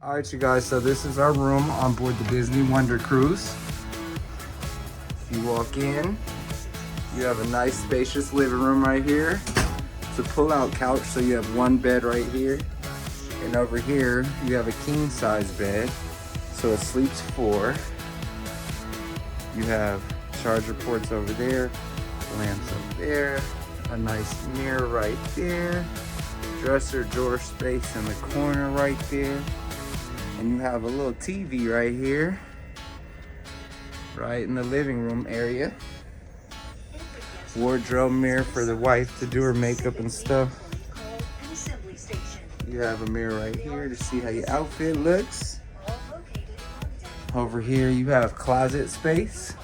All right, you guys, so this is our room on board the Disney Wonder Cruise. If you walk in, you have a nice spacious living room right here. It's a pull-out couch, so you have one bed right here. And over here, you have a king-size bed, so it sleeps 4. You have charger ports over there, lamps over there, a nice mirror right there, dresser drawer space in the corner right there. And you have a little TV right here, right in the living room area. Wardrobe mirror for the wife to do her makeup and stuff. You have a mirror right here to see how your outfit looks. Over here you have closet space,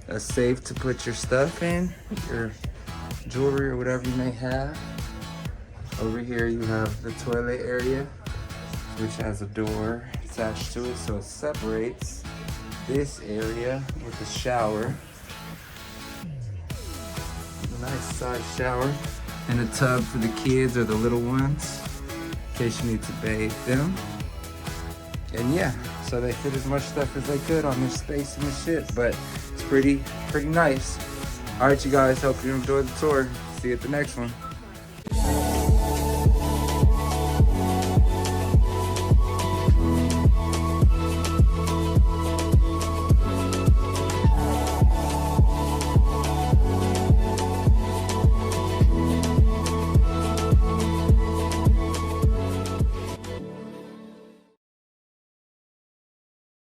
a safe to put your stuff in, your jewelry or whatever you may have. Over here you have the toilet area, which has a door attached to it, so it separates this area with a shower. A nice size shower and a tub for the kids or the little ones in case you need to bathe them. And yeah, so they fit as much stuff as they could on this space in the ship, but it's pretty nice. All right, you guys, hope you enjoyed the tour. See you at the next one.